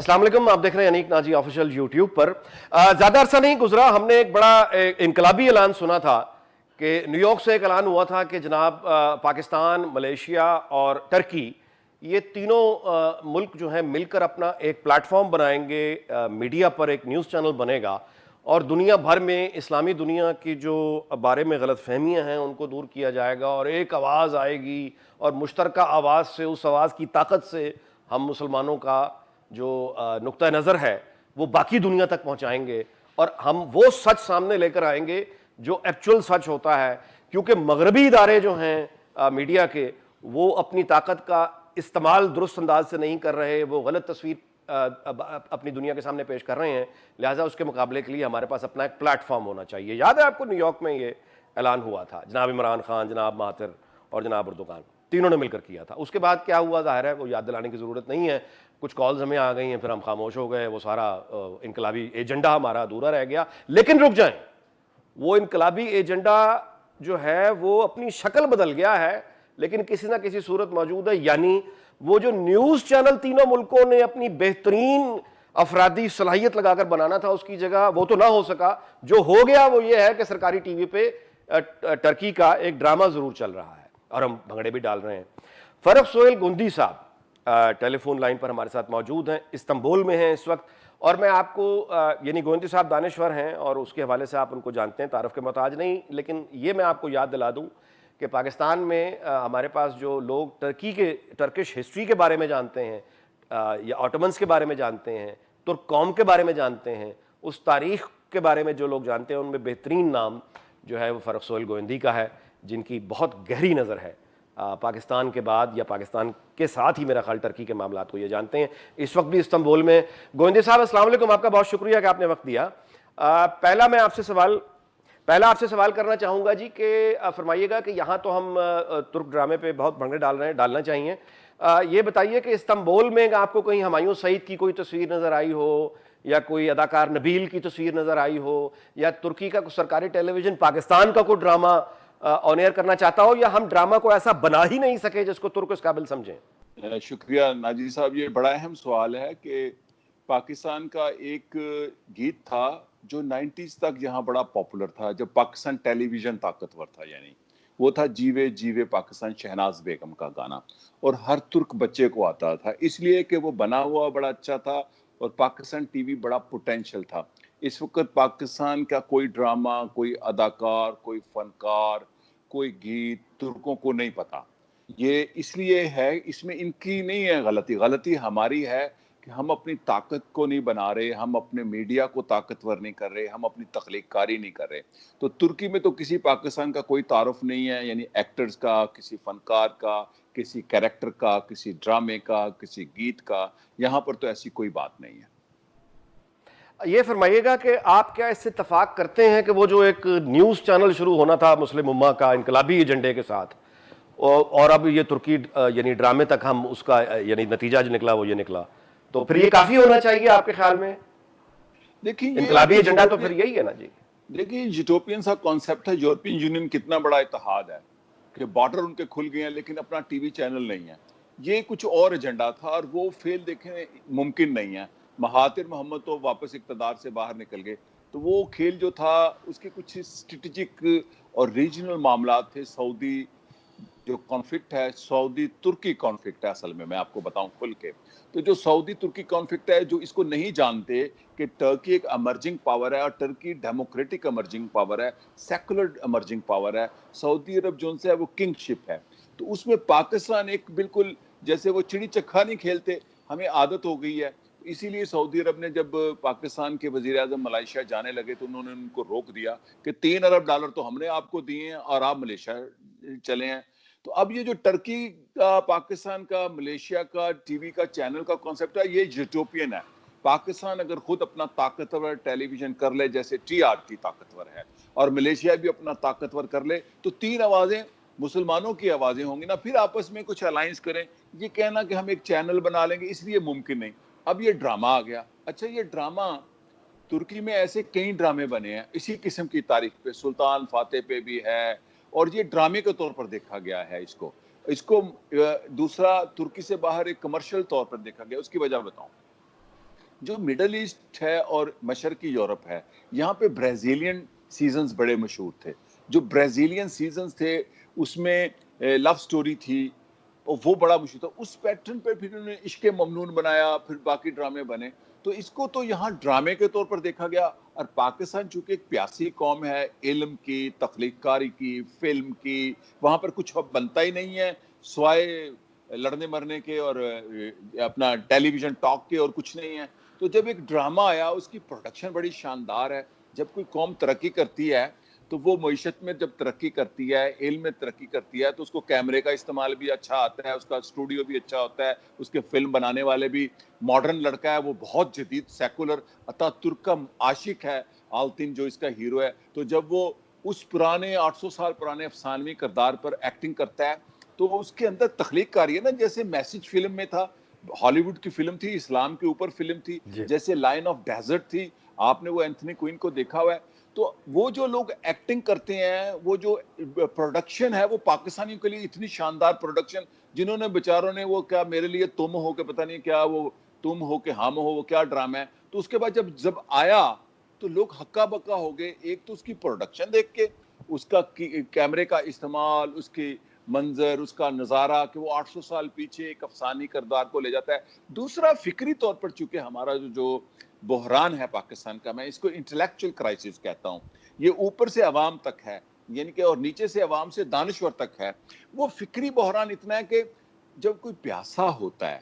अस्सलाम वालेकुम, आप देख रहे हैं अनीक नाजी ऑफिशियल यूट्यूब पर। ज़्यादा अरसा नहीं गुजरा, हमने एक बड़ा इनकलाबी ऐलान सुना था कि न्यूयॉर्क से एक ऐलान हुआ था कि जनाब पाकिस्तान, मलेशिया और टर्की, ये तीनों मुल्क जो हैं मिलकर अपना एक प्लेटफॉर्म बनाएंगे, मीडिया पर एक न्यूज़ चैनल बनेगा और दुनिया भर में इस्लामी दुनिया की जो बारे में गलत फहमियाँ हैं उनको दूर किया जाएगा और एक आवाज़ आएगी और मुश्तरका आवाज़ से, उस आवाज़ की ताकत से हम मुसलमानों का जो नुक्ता नज़र है वो बाकी दुनिया तक पहुंचाएंगे और हम वो सच सामने लेकर आएंगे जो एक्चुअल सच होता है। क्योंकि मगरबी इदारे जो हैं मीडिया के, वो अपनी ताकत का इस्तेमाल दुरुस्त अंदाज से नहीं कर रहे, वो गलत तस्वीर अपनी दुनिया के सामने पेश कर रहे हैं। लिहाजा उसके मुकाबले के लिए हमारे पास अपना एक प्लेटफॉर्म होना चाहिए। याद है आपको न्यूयॉर्क में ये ऐलान हुआ था, जनाब इमरान खान, जनाब महातिर और जनाब अर्दोगान तीनों ने मिलकर किया था। उसके बाद क्या हुआ ज़ाहिर है वो याद दिलाने की ज़रूरत नहीं है, कुछ कॉल्स हमें आ गई हैं, फिर हम खामोश हो गए, वो सारा इनकलाबी एजेंडा हमारा अधूरा रह गया। लेकिन रुक जाएं, वो इनकलाबी एजेंडा जो है वो अपनी शक्ल बदल गया है, लेकिन किसी ना किसी सूरत मौजूद है। यानी वो जो न्यूज़ चैनल तीनों मुल्कों ने अपनी बेहतरीन अफरादी सलाहियत लगाकर बनाना था, उसकी जगह वो तो ना हो सका। जो हो गया वो ये है कि सरकारी टीवी पे टर्की का एक ड्रामा ज़रूर चल रहा है और हम भंगड़े भी डाल रहे हैं। फरख सोहेल गुंदी साहब टेलीफोन लाइन पर हमारे साथ मौजूद हैं, इस्तांबुल में हैं इस वक्त। और मैं आपको यानी गोविंदी साहब दानिश्वर हैं और उसके हवाले से आप उनको जानते हैं, तारफ़ के मोहताज नहीं, लेकिन ये मैं आपको याद दिला दूं कि पाकिस्तान में हमारे पास जो लोग टर्किश हिस्ट्री के बारे में जानते हैं या ऑटोमन्स के बारे में जानते हैं, तुर्क कौम के बारे में जानते हैं, उस तारीख़ के बारे में जो लोग जानते हैं, उनमें बेहतरीन नाम जो है वो फरख सोहेल गोविंदी का है, जिनकी बहुत गहरी नज़र है पाकिस्तान के बाद या पाकिस्तान के साथ ही मेरा ख्याल टर्की के मामलात को ये जानते हैं। इस वक्त भी इस्तांबुल में। गोविंदी साहब अस्सलाम वालेकुम, आपका बहुत शुक्रिया कि आपने वक्त दिया। पहला आपसे सवाल करना चाहूँगा जी कि फरमाइएगा कि यहाँ तो हम तुर्क ड्रामे पे बहुत भंगड़े डाल रहे हैं, डालना चाहिए। ये बताइए कि इस्तांबुल में आपको कहीं हुमायूं सईद की कोई तस्वीर नज़र आई हो या कोई अदाकार नबील की तस्वीर नज़र आई हो या तुर्की का सरकारी टेलीविज़न पाकिस्तान का कोई ड्रामा ऑन एयर करना चाहता हो, या हम ड्रामा को ऐसा बना ही नहीं सके जिसको तुर्क इस काबिल समझें? शुक्रिया नाजी साहब, ये बड़ा अहम सवाल है कि पाकिस्तान का एक गीत था जो 90s तक यहाँ बड़ा पॉपुलर था, जब पाकिस्तान टेलीविजन ताकतवर था, यानी वो था जीवे जीवे पाकिस्तान, शहनाज बेगम का गाना, और हर तुर्क बच्चे को आता था, इसलिए कि वो बना हुआ बड़ा अच्छा था और पाकिस्तान टीवी बड़ा पोटेंशियल था। इस वक्त पाकिस्तान का कोई ड्रामा, कोई अदाकार, कोई फनकार, कोई गीत तुर्कों को नहीं पता। ये इसलिए है, इसमें इनकी नहीं है गलती, गलती हमारी है कि हम अपनी ताकत को नहीं बना रहे, हम अपने मीडिया को ताकतवर नहीं कर रहे, हम अपनी तख्लीक कारी नहीं कर रहे। तो तुर्की में तो किसी पाकिस्तान का कोई तारुफ नहीं है, यानी एक्टर्स का, किसी फनकार का, किसी कैरेक्टर का, किसी ड्रामे का, किसी गीत का, यहाँ पर तो ऐसी कोई बात नहीं है। ये फरमाइएगा कि आप क्या इससे इत्तफाक करते हैं कि वो जो एक न्यूज़ चैनल शुरू होना था मुस्लिम उम्मा का इनकलाबी एजेंडे के साथ, और अब ये तुर्की यानी ड्रामे तक हम उसका यानी नतीजा जो निकला वो ये निकला, तो फिर ये काफ़ी होना चाहिए आपके ख्याल में? देखिए, इनकलाबी एजेंडा तो फिर यही है ना जी। देखिए, यूटोपियन सा कॉन्सेप्ट है। यूरोपियन यूनियन कितना बड़ा इत्तेहाद है कि बॉर्डर उनके खुल गए हैं लेकिन अपना टीवी चैनल नहीं है। ये कुछ और एजेंडा था और वो फेल देखें मुमकिन नहीं है। महातिर मोहम्मद तो वापस इक़्तिदार से बाहर निकल गए, तो वो खेल जो था उसके कुछ स्ट्रेटेजिक और रीजनल मामलात थे। सऊदी जो कॉन्फ्लिक्ट है, सऊदी तुर्की कॉन्फ्लिक्ट है असल में, मैं आपको बताऊं खुल के, तो जो सऊदी तुर्की कॉन्फ्लिक्ट है, जो इसको नहीं जानते कि टर्की एक अमर्जिंग पावर है और टर्की डेमोक्रेटिक अमर्जिंग पावर है, सेकुलर अमर्जिंग पावर है। सऊदी अरब जो है वो किंगशिप है, तो उसमें पाकिस्तान एक बिल्कुल जैसे वो चिड़ी चक्खा नहीं खेलते, हमें आदत हो गई है। इसीलिए सऊदी अरब ने जब पाकिस्तान के वजीर आज़म मलेशिया जाने लगे तो उन्होंने उनको रोक दिया कि $3 अरब तो हमने आपको दिए हैं और आप मलेशिया चले हैं। तो अब ये जो टर्की का, पाकिस्तान का, मलेशिया का टीवी का चैनल का कॉन्सेप्ट है, ये यूटोपियन है। पाकिस्तान अगर खुद अपना ताकतवर टेलीविजन कर ले जैसे TRT ताकतवर है और मलेशिया भी अपना ताकतवर कर ले, तो 3 आवाजें मुसलमानों की आवाजें होंगी ना, फिर आपस में कुछ अलायंस करें। ये कहना कि हम एक चैनल बना लेंगे इसलिए मुमकिन नहीं। अब ये ड्रामा आ गया। अच्छा, ये ड्रामा तुर्की में ऐसे कई ड्रामे बने हैं इसी किस्म की तारीख पे, सुल्तान फातेह पे भी है, और ये ड्रामे के तौर पर देखा गया है। इसको दूसरा तुर्की से बाहर एक कमर्शियल तौर पर देखा गया। उसकी वजह बताऊं, جو مڈل ایسٹ ہے اور مشرقی یورپ ہے یہاں پہ برازیلین سیزنز بڑے مشہور تھے. جو برازیلین سیزنز تھے اس میں لو سٹوری تھی اور وہ بڑا مشہور تھا. اس پیٹرن پہ پھر انہوں نے عشق ممنون بنایا, پھر باقی ڈرامے بنے. تو اس کو تو یہاں ڈرامے کے طور پر دیکھا گیا. اور پاکستان چونکہ ایک پیاسی قوم ہے, علم کی, تخلیق کاری کی, فلم کی, وہاں پر کچھ بنتا ہی نہیں ہے سوائے لڑنے مرنے کے اور اپنا ٹیلی ویژن ٹاک کے, اور کچھ نہیں ہے. تو جب ایک ڈرامہ آیا, اس کی پروڈکشن بڑی شاندار ہے. جب کوئی قوم ترقی کرتی ہے تو وہ معیشت میں جب ترقی کرتی ہے, علم میں ترقی کرتی ہے, تو اس کو کیمرے کا استعمال بھی اچھا آتا ہے, اس کا اسٹوڈیو بھی اچھا ہوتا ہے, اس کے فلم بنانے والے بھی ماڈرن لڑکا ہے, وہ بہت جدید سیکولر اتا ترک کا عاشق ہے آلتین جو اس کا ہیرو ہے. تو جب وہ اس پرانے 800 سال پرانے افسانوی کردار پر ایکٹنگ کرتا ہے تو اس کے اندر تخلیق کاری ہے نا, جیسے میسج فلم میں تھا, ہالی ووڈ کی فلم تھی, اسلام کے اوپر فلم تھی, جیسے لائن آف ڈیزرٹ تھی, آپ نے وہ اینتھنی کوئن کو دیکھا ہوا ہے. تو وہ جو لوگ ایکٹنگ کرتے ہیں, وہ جو پروڈکشن ہے, وہ پاکستانیوں کے لیے اتنی شاندار پروڈکشن, جنہوں نے بیچاروں نے وہ کیا میرے لیے تم ہو کے پتہ نہیں کیا, وہ تم ہو کے ہم ہو, وہ کیا ڈرامہ ہے. تو اس کے بعد جب آیا تو لوگ ہکا بکا ہو گئے. ایک تو اس کی پروڈکشن دیکھ کے, اس کا کیمرے کا استعمال, اس کی منظر, اس کا نظارہ کہ وہ 800 سال پیچھے ایک افسانی کردار کو لے جاتا ہے. دوسرا فکری طور پر چونکہ ہمارا جو بحران ہے پاکستان کا, میں اس کو انٹلیکچوئل کرائسس کہتا ہوں, یہ اوپر سے عوام تک ہے, یعنی کہ اور نیچے سے عوام سے دانشور تک ہے. وہ فکری بحران اتنا ہے کہ جب کوئی پیاسا ہوتا ہے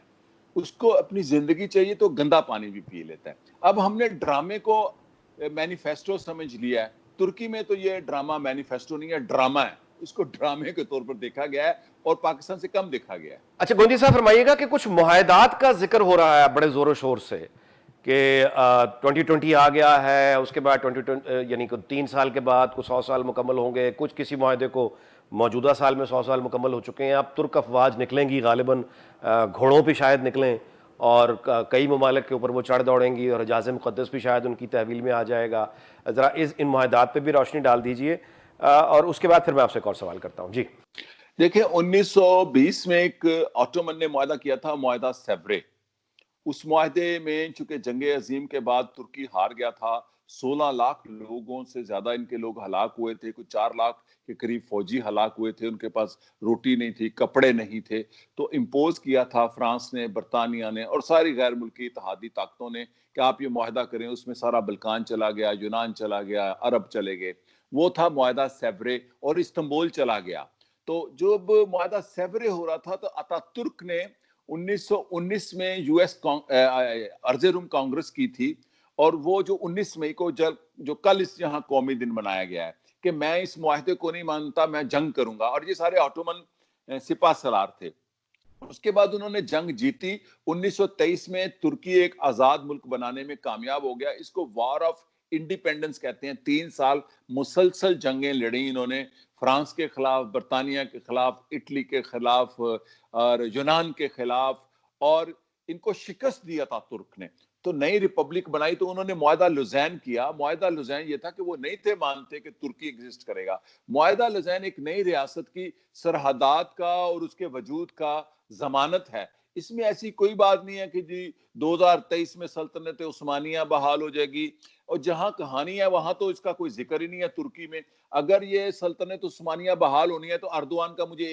اس کو اپنی زندگی چاہیے تو گندا پانی بھی پی لیتا ہے. اب ہم نے ڈرامے کو مینیفیسٹو سمجھ لیا ہے. ترکی میں تو یہ ڈرامہ مینیفیسٹو نہیں ہے, ڈرامہ ہے, اس کو ڈرامے کے طور پر دیکھا گیا ہے اور پاکستان سے کم دیکھا گیا ہے. اچھا گونجی صاحب فرمائیے گا کہ کچھ معاہدات کا ذکر ہو رہا ہے بڑے زور و شور سے کہ 2020 آ گیا ہے, اس کے بعد 2020 یعنی کہ 3 سال کے بعد کچھ 100 سال مکمل ہوں گے, کچھ کسی معاہدے کو موجودہ سال میں 100 سال مکمل ہو چکے ہیں. اب ترک افواج نکلیں گی غالباً گھوڑوں پہ شاید نکلیں, اور کئی ممالک کے اوپر وہ چڑھ دوڑیں گی, اور حجاز مقدس بھی شاید ان کی تحویل میں آ جائے گا. ذرا ان معاہدات پہ بھی روشنی ڈال دیجئے, اور اس کے بعد پھر میں آپ سے ایک اور سوال کرتا ہوں. جی دیکھیں 1920 میں ایک آٹومن نے معاہدہ کیا تھا, معاہدہ سیورے. اس معاہدے میں چونکہ جنگ عظیم کے بعد ترکی ہار گیا تھا, 16 لاکھ لوگوں سے زیادہ ان کے لوگ ہلاک ہوئے تھے, کچھ 4 لاکھ کے قریب فوجی ہلاک ہوئے تھے, ان کے پاس روٹی نہیں تھی, کپڑے نہیں تھے. تو امپوز کیا تھا فرانس نے, برطانیہ نے اور ساری غیر ملکی اتحادی طاقتوں نے کہ آپ یہ معاہدہ کریں. اس میں سارا بلکان چلا گیا, یونان چلا گیا, عرب چلے گئے. وہ تھا معاہدہ سیورے, اور استنبول چلا گیا. تو جب معاہدہ سیورے ہو رہا تھا تو اتا ترک نے 1919 میں یو ایس ارض روم کانگریس کی تھی, اور وہ جو 19 مئی کو جو کل اس یہاں قومی دن منایا گیا ہے کہ میں اس معاہدے کو نہیں مانتا, میں جنگ کروں گا. اور یہ سارے آٹومن سپاہ سالار تھے. اس کے بعد انہوں نے جنگ جیتی. 1923 میں ترکی ایک آزاد ملک بنانے میں کامیاب ہو گیا. اس کو وار آف انڈیپینڈنس کہتے ہیں. 3 سال مسلسل جنگیں لڑیں انہوں نے, فرانس کے خلاف, برطانیہ کے خلاف, اٹلی کے خلاف اور یونان کے خلاف, اور ان کو شکست دیا تھا ترک نے. تو نئی ریپبلک بنائی تو انہوں نے معاہدہ لوزین کیا. معاہدہ لوزین یہ تھا کہ وہ نہیں تھے مانتے کہ ترکی ایگزسٹ کرے گا. معاہدہ لوزین ایک نئی ریاست کی سرحدات کا اور اس کے وجود کا ضمانت ہے. اس میں ایسی کوئی بات نہیں ہے کہ جی 2023 میں سلطنت عثمانیہ بحال ہو جائے گی, اور جہاں کہانی ہے وہاں تو اس کا کوئی ذکر ہی نہیں ہے ترکی میں. اگر یہ سلطنت عثمانیہ بحال ہونی ہے تو اردوان کا مجھے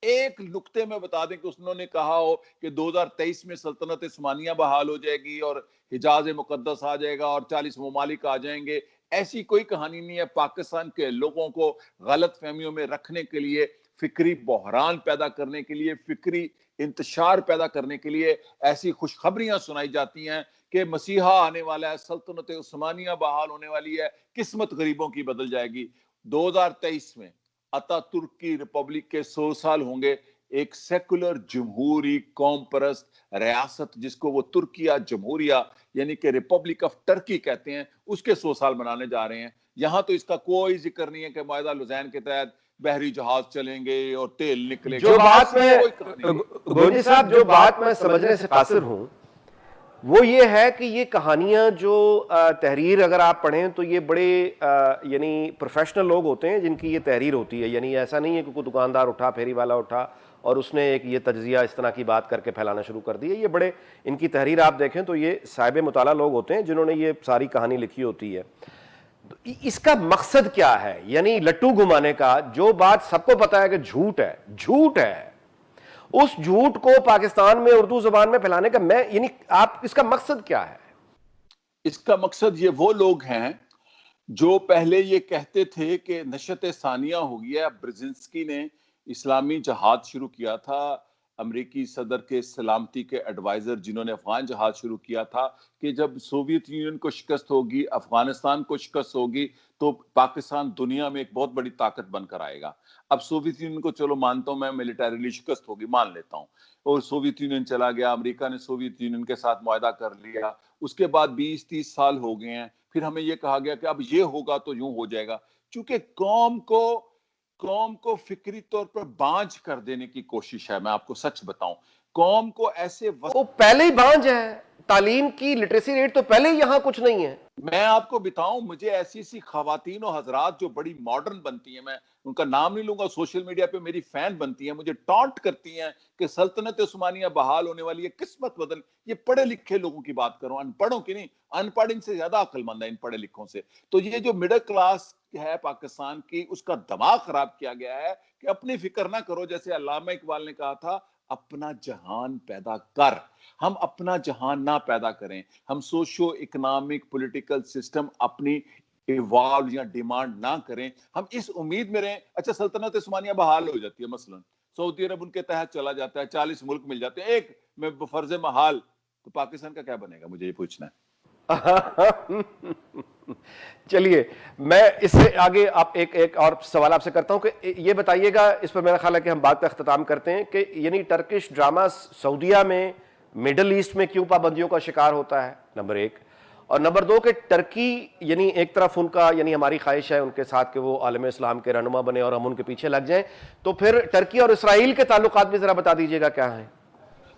ایک نقطے میں بتا دیں کہ انہوں نے کہا ہو کہ 2023 میں سلطنت عثمانیہ بحال ہو جائے گی اور حجاز مقدس آ جائے گا اور 40 ممالک آ جائیں گے. ایسی کوئی کہانی نہیں ہے. پاکستان کے لوگوں کو غلط فہمیوں میں رکھنے کے لیے, فکری بحران پیدا کرنے کے لیے, فکری انتشار پیدا کرنے کے لیے ایسی خوشخبریاں سنائی جاتی ہیں کہ مسیحا آنے والا ہے, سلطنت عثمانیہ بحال ہونے والی ہے, قسمت غریبوں کی بدل جائے گی. 2023 میں اتا ترک کی ریپبلک کے 100 سال ہوں گے. ایک سیکولر جمہوری قوم پرست ریاست جس کو وہ ترکیہ جمہوریہ یعنی کہ ریپبلک آف ٹرکی کہتے ہیں, اس کے 100 سال منانے جا رہے ہیں. یہاں تو اس کا کوئی ذکر نہیں ہے کہ معاہدہ لوزین کے تحت بحری جہاز چلیں گے اور تیل نکلے گا. جو بات میں گونجی صاحب جو بات میں سمجھنے سے قاصر ہوں وہ یہ ہے کہ یہ کہانیاں جو تحریر اگر آپ پڑھیں تو یہ بڑے یعنی پروفیشنل لوگ ہوتے ہیں جن کی یہ تحریر ہوتی ہے. یعنی ایسا نہیں ہے کہ کوئی دکاندار اٹھا, پھیری والا اٹھا اور اس نے ایک یہ تجزیہ اس طرح کی بات کر کے پھیلانا شروع کر دی ہے. یہ بڑے ان کی تحریر آپ دیکھیں تو یہ صاحب مطالعہ لوگ ہوتے ہیں جنہوں نے یہ ساری کہانی لکھی ہوتی ہے. اس کا مقصد کیا ہے؟ یعنی لٹو گھمانے کا، جو بات سب کو پتا ہے کہ جھوٹ ہے، جھوٹ ہے، اس جھوٹ کو پاکستان میں اردو زبان میں پھیلانے کا یعنی آپ اس کا مقصد کیا ہے؟ اس کا مقصد یہ وہ لوگ ہیں جو پہلے یہ کہتے تھے کہ نشت ثانیہ ہو گیا. برزنسکی نے اسلامی جہاد شروع کیا تھا، امریکی صدر کے سلامتی کے ایڈوائزر جنہوں نے افغان جہاد شروع کیا تھا کہ جب سوویت یونین کو شکست ہوگی، افغانستان کو شکست ہوگی تو پاکستان دنیا میں ایک بہت بڑی طاقت بن کر آئے گا. اب سوویت یونین کو چلو مانتا ہوں میں، ملیٹریلی شکست ہوگی مان لیتا ہوں، اور سوویت یونین چلا گیا، امریکہ نے سوویت یونین کے ساتھ معاہدہ کر لیا. اس کے بعد 20-30 سال ہو گئے ہیں، پھر ہمیں یہ کہا گیا کہ اب یہ ہوگا تو یوں ہو جائے گا. چونکہ قوم کو فکری طور پر بانجھ کر دینے کی کوشش ہے. میں آپ کو سچ بتاؤں، قوم کو ایسے وہ پہلے ہی بانجھ ہے، تعلیم کی لٹریسی ریٹ تو پہلے ہی یہاں کچھ نہیں ہے. میں آپ کو بتاؤں، مجھے ایسی خواتین و حضرات جو بڑی ماڈرن بنتی ہیں، میں ان کا نام نہیں لوں گا، سوشل میڈیا پہ میری فین بنتی ہیں، مجھے ٹانٹ کرتی ہیں کہ سلطنت عثمانیہ بحال ہونے والی ہے، قسمت بدل. یہ پڑھے لکھے لوگوں کی بات کروں، ان پڑھوں کی نہیں. ان پڑھ ان سے زیادہ عقل مند ہے ان پڑھے لکھوں سے. تو یہ جو مڈل کلاس ہے پاکستان کی، اس کا دماغ خراب کیا گیا ہے کہ اپنی فکر نہ کرو. جیسے علامہ اقبال نے کہا تھا، اپنا جہان پیدا کر. ہم اپنا جہان نہ پیدا کریں، ہم سوشو اکنامک پولیٹیکل سسٹم اپنی ایوالو یا ڈیمانڈ نہ کریں. ہم اس امید میں رہیں. اچھا، سلطنت عثمانیہ بحال ہو جاتی ہے، مثلا سعودی عرب ان کے تحت چلا جاتا ہے، 40 ملک مل جاتے ہیں ایک میں بفرض محال، تو پاکستان کا کیا بنے گا؟ مجھے یہ پوچھنا ہے. چلیے میں اس سے آگے آپ ایک اور سوال آپ سے کرتا ہوں کہ یہ بتائیے گا، اس پر میرا خیال ہے کہ ہم بات کا اختتام کرتے ہیں، کہ یعنی ٹرکش ڈرامہ سعودیہ میں، میڈل ایسٹ میں کیوں پابندیوں کا شکار ہوتا ہے، نمبر ایک. اور نمبر دو کہ ٹرکی، یعنی ایک طرف ان کا، یعنی ہماری خواہش ہے ان کے ساتھ کہ وہ عالم اسلام کے رہنما بنے اور ہم ان کے پیچھے لگ جائیں، تو پھر ٹرکی اور اسرائیل کے تعلقات بھی ذرا بتا دیجیے گا کیا ہیں.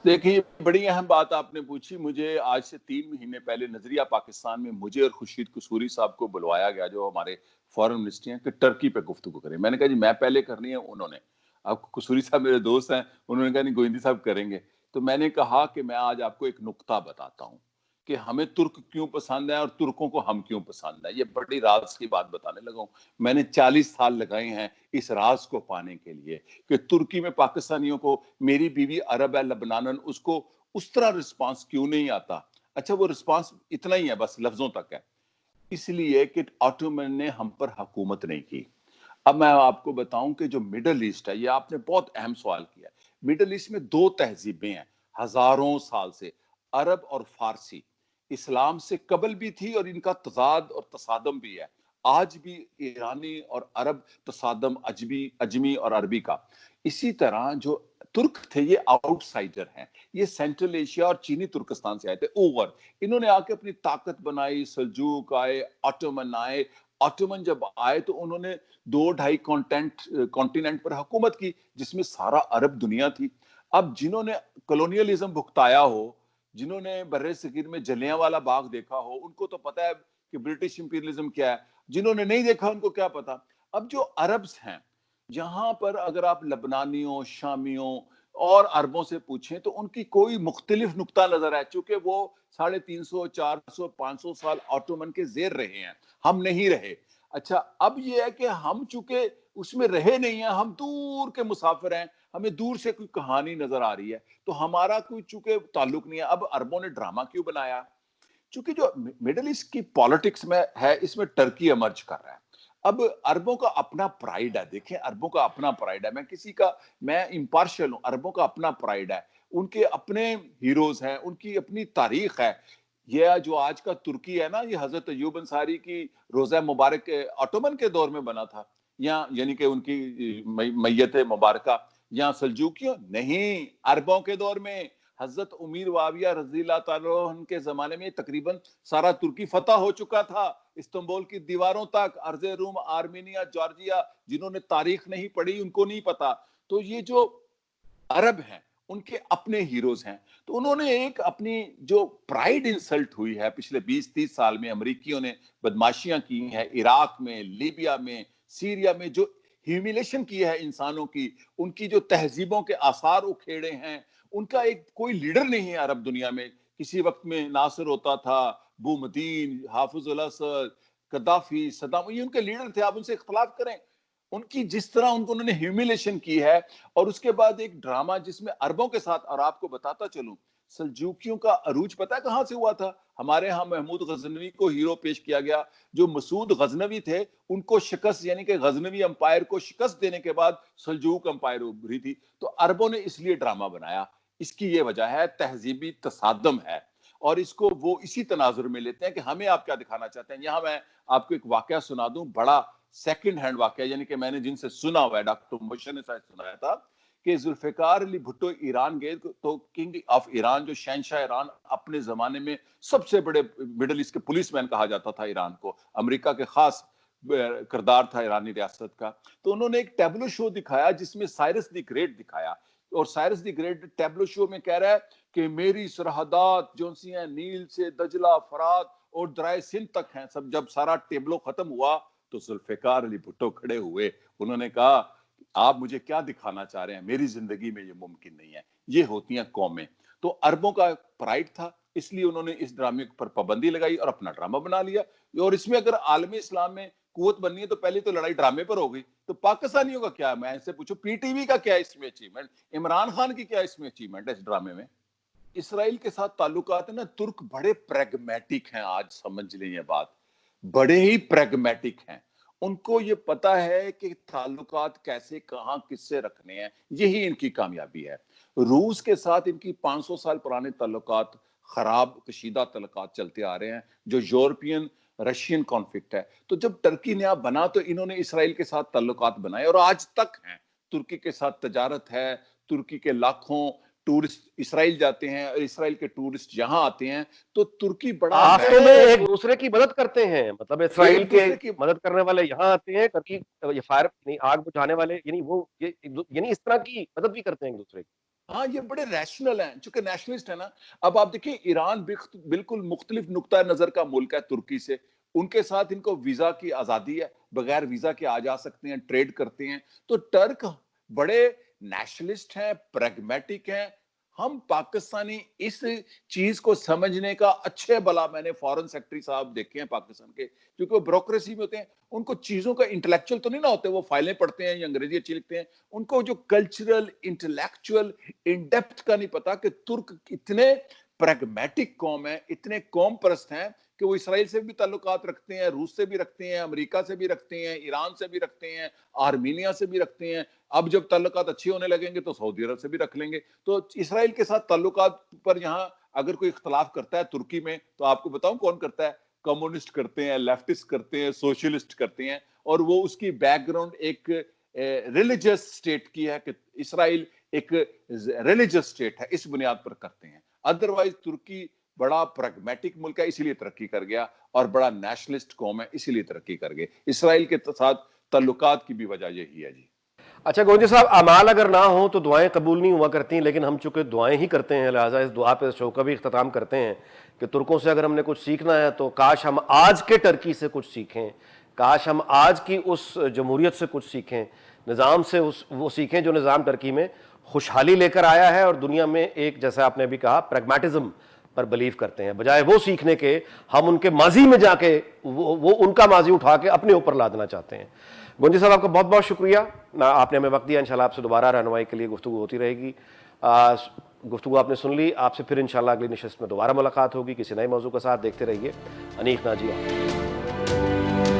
دیکھیے، بڑی اہم بات آپ نے پوچھی. مجھے آج سے 3 مہینے پہلے نظریہ پاکستان میں مجھے اور خورشید قصوری صاحب کو بلوایا گیا، جو ہمارے فارن منسٹر ہیں، کہ ٹرکی پہ گفتگو کریں. میں نے کہا جی میں پہلے کرنی ہے. انہوں نے، اب قصوری صاحب میرے دوست ہیں، انہوں نے کہا نہیں گوئندی صاحب کریں گے. تو میں نے کہا کہ میں آج آپ کو ایک نقطہ بتاتا ہوں کہ ہمیں ترک کیوں پسند ہے اور ترکوں کو ہم کیوں پسند ہے. یہ بڑی راز کی بات بتانے لگا ہوں. میں نے 40 سال لگائے ہیں اس راز کو پانے کے لیے کہ ترکی میں پاکستانیوں کو، میری بیوی عرب ہے لبنانن، اس کو اس طرح رسپانس کیوں نہیں آتا. اچھا، وہ رسپانس اتنا ہی ہے، بس لفظوں تک ہے. اس لیے کہ آٹومن نے ہم پر حکومت نہیں کی. اب میں آپ کو بتاؤں کہ جو مڈل ایسٹ ہے، یہ آپ نے بہت اہم سوال کیا ہے. مڈل ایسٹ میں 2 تہذیبیں ہیں ہزاروں سال سے، عرب اور فارسی. اسلام سے قبل بھی تھی اور ان کا تضاد اور تصادم بھی ہے. آج بھی ایرانی اور عرب تصادم، اجمی اور عربی کا. اسی طرح جو ترک تھے، یہ آؤٹ سائڈر ہیں. یہ سینٹرل ایشیا اور چینی ترکستان سے آئے تھے. اوور انہوں نے آ کے اپنی طاقت بنائی. سلجوق آئے، آٹومن آئے. آٹومن جب آئے تو انہوں نے 2-2.5 کانٹیننٹ پر حکومت کی، جس میں سارا عرب دنیا تھی. اب جنہوں نے کلونیلزم بھگتایا ہو، جنہوں نے بر صغیر میں جلیاں والا باغ دیکھا ہو، ان کو تو پتا ہے کہ برٹش امپیریلزم کیا ہے. جنہوں نے نہیں دیکھا ان کو کیا پتا. اب جو عربز ہیں، یہاں پر اگر آپ لبنانیوں، شامیوں اور عربوں سے پوچھیں تو ان کی کوئی مختلف نقطہ نظر ہے، چونکہ وہ 350, 400, 500 سال آٹومن کے زیر رہے ہیں، ہم نہیں رہے. اچھا، اب یہ ہے کہ ہم چونکہ اس میں رہے نہیں ہیں، ہم دور کے مسافر ہیں، ہمیں دور سے کوئی کہانی نظر آ رہی ہے، تو ہمارا کوئی چونکہ تعلق نہیں ہے. اب عربوں نے ڈرامہ کیوں بنایا؟ چونکہ جو مڈل ایسٹ کی پالیٹکس میں ہے، اس میں ٹرکی ایمرج کر رہا ہے. اب عربوں کا اپنا پرائیڈ ہے. دیکھیں، عربوں کا اپنا پرائیڈ ہے. میں امپارشل ہوں. عربوں کا اپنا پرائیڈ ہے، ان کے اپنے ہیروز ہیں، ان کی اپنی تاریخ ہے. یہ جو آج کا ترکی ہے نا، یہ حضرت ایوب انصاری کی روزہ مبارک آٹومن کے دور میں بنا تھا، یا یعنی کہ ان کی میت مبارکہ. یا سلجوکیوں نہیں، عربوں کے دور میں حضرت امیر معاویہ رضی اللہ تعالیٰ عنہ کے زمانے میں تقریباً سارا ترکی فتح ہو چکا تھا، استنبول کی دیواروں تک. ارض روم، آرمینیا، جارجیا، جنہوں نے تاریخ نہیں پڑھی ان کو نہیں پتا. تو یہ جو عرب ہیں، ان کے اپنے ہیروز ہیں. تو انہوں نے ایک اپنی جو پرائیڈ انسلٹ ہوئی ہے پچھلے 20-30 سال میں، امریکیوں نے بدماشیاں کی ہیں عراق میں، لیبیا میں، سیریا میں. جو ह्यूमिलेशन की है इंसानों की, उनकी जो तहजीबों के आसार उखेड़े हैं, उनका एक कोई लीडर नहीं है अरब दुनिया में। किसी वक्त में नासिर होता था, बूमदीन, हाफिजुल असद, कद्दाफी, सद्दाम, ये उनके लीडर थे, आप उनसे इख्तलाफ करें। उनकी जिस तरह उन्होंने ह्यूमिलेशन की है, और उसके बाद एक ड्रामा जिसमें अरबों के साथ, और आपको बताता चलूं, सल्जूकियों का अरूज पता है कहां से हुआ था? हमारे यहाँ महमूद गजनवी को हीरो पेश किया गया। जो मसूद गजनवी थे, उनको शिकस्त, यानी कि गजनवी अंपायर को शिकस्त देने के बाद सल्जूक अंपायर उभरी थी। तो अरबों ने इसलिए ड्रामा बनाया। इसकी ये वजह है, तहजीबी तसादम है, और इसको वो इसी तनाजुर में लेते हैं कि हमें आप क्या दिखाना चाहते हैं। यहाँ मैं आपको एक वाकया सुना दूं, बड़ा सेकंड हैंड वाकया, यानी कि मैंने जिनसे सुना हुआ है, डॉक्टर मुबशर ने शायद सुनाया था कि जुल्फिकार अली भुट्टो ईरान गए, तो किंग ऑफ ईरान, जो शहनशाह ईरान, अपने जमाने में सबसे बड़े मिडल ईस्ट के पुलिसमैन कहा जाता था ईरान को, अमेरिका के खास किरदार था ईरानी रियासत का। तो उन्होंने एक टैब्लो शो दिखाया जिसमें साइरस द ग्रेट दिखाया, और Cyrus the great tableau show में कह रहा है कि मेरी सरहदात जो सी हैं नील से दजला, फरात और दराय सिंध तक हैं। सब जब सारा टेबलो खत्म हुआ तो जुल्फिकार अली भुट्टो खड़े हुए, उन्होंने कहा आप मुझे क्या दिखाना चाह रहे हैं, मेरी जिंदगी में ये मुमकिन नहीं है। ये होती हैं कौमें। तो अरबों का प्राइड था, इसलिए उन्होंने इस ड्रामे पर पाबंदी लगाई और अपना ड्रामा बना लिया। और इसमें अगर आलमी इस्लाम में कुवत बननी है तो पहले तो लड़ाई ड्रामे पर हो गई, तो पाकिस्तानियों का क्या? मैं ऐसे पूछूं, पीटीवी का क्या इसमें अचीवमेंट, इमरान खान की क्या इसमें अचीवमेंट है इस ड्रामे में? इसराइल के साथ ताल्लुकात है ना, तुर्क बड़े प्रैग्मेटिक हैं, आज समझ लें ये बात, बड़े ही प्रैग्मेटिक हैं। उनको ये पता है कि ताल्लुकात कैसे, कहां, किससे रखने हैं, यही इनकी कामयाबी है। रूस के साथ इनकी 500 साल पुराने ताल्लुकात, खराब कशीदा ताल्लुकात चलते आ रहे हैं, जो यूरोपियन रशियन कॉन्फ्लिक्ट है। तो जब टर्की नया बना तो इन्होंने इसराइल के साथ ताल्लुकात बनाए और आज तक हैं। तुर्की के साथ तजारत है, तुर्की के लाखों टूरिस्ट इसराइल जाते हैं और इसराइल के टूरिस्ट यहाँ आते हैं। तो तुर्की बड़ा वास्तव में एक दूसरे की मदद करते हैं, मतलब इसराइल के की मदद करने वाले यहाँ आते हैं, टर्की ये फायर नहीं आग बुझाने वाले, यानी वो ये यानी इस तरह की मदद भी करते हैं एक दूसरे की। हाँ, ये बड़े रैशनल हैं, चूंकि नेशनलिस्ट है ना। अब आप देखिए, ईरान बिल्कुल मुख्तलिफ नुक्ता नजर का मुल्क है तुर्की से। उनके साथ इनको वीजा की आजादी है, बगैर वीजा के आ जा सकते हैं, ट्रेड करते हैं। तो टर्क बड़े नेशनलिस्ट हैं, प्रैग्मेटिक हैं। हम पाकिस्तानी इस चीज को समझने का, अच्छे भला मैंने फॉरेन सेक्रेटरी साहब देखे हैं पाकिस्तान के, क्योंकि वो ब्यूरोक्रेसी में होते हैं, उनको चीजों का इंटेलेक्चुअल तो नहीं ना होते, वो फाइलें पढ़ते हैं या अंग्रेजी अच्छी लिखते हैं, उनको जो कल्चरल, इंटेलेक्चुअल, इन डेप्थ का नहीं पता कि तुर्क इतने प्रैग्मेटिक कौम है, इतने कौम परस्त हैं कि वो इसराइल से भी ताल्लुकात रखते हैं, रूस से भी रखते हैं, अमेरिका से भी रखते हैं, ईरान से भी रखते हैं, आर्मीनिया से भी रखते हैं। अब जब ताल्लुकात अच्छे होने लगेंगे तो सऊदी अरब से भी रख लेंगे। तो इसराइल के साथ ताल्लुकात पर यहाँ अगर कोई इख्तलाफ करता है तुर्की में, तो आपको बताऊं कौन करता है? कम्युनिस्ट करते हैं, लेफ्टिस्ट करते हैं, सोशलिस्ट करते हैं। और वो उसकी बैकग्राउंड एक रिलीजियस स्टेट की है कि इसराइल एक रिलीजियस स्टेट है, इस बुनियाद पर करते हैं। अदरवाइज तुर्की बड़ा प्रैग्मेटिक मुल्क है, इसीलिए तरक्की कर गया, और बड़ा नेशनलिस्ट कौम है, इसीलिए तरक्की कर गए। इसराइल के साथ ताल्लुकात की भी वजह यही है जी। अच्छा गोंजी साहब, अमाल अगर ना हो तो दुआएं कबूल नहीं हुआ करती, लेकिन हम चूंकि दुआएं ही करते हैं, लिहाजा इस दुआ पे शो का भी इख्तिताम करते हैं कि तुर्कों से अगर हमने कुछ सीखना है तो काश हम आज के टर्की से कुछ सीखें, काश हम आज की उस जमहूरियत से कुछ सीखें, निज़ाम से वो सीखें जो निज़ाम टर्की में खुशहाली लेकर आया है और दुनिया में एक, जैसा आपने अभी कहा, प्रैग्मेटिज्म पर बिलीव करते हैं। बजाय वो सीखने के हम उनके माजी में जाके वो उनका माजी उठा के अपने ऊपर लादना चाहते हैं। गोंजी साहब, आपका बहुत बहुत शुक्रिया, आपने हमें वक्त दिया। इंशाल्लाह आपसे दोबारा रहनुमाई के लिए गुफ्तगू होती रहेगी। गुफ्तगू आपने सुन ली, आपसे फिर इंशाल्लाह अगली नशिस्त में दोबारा मुलाकात होगी किसी नए मौजू के साथ। देखते रहिए अनीक नाजी।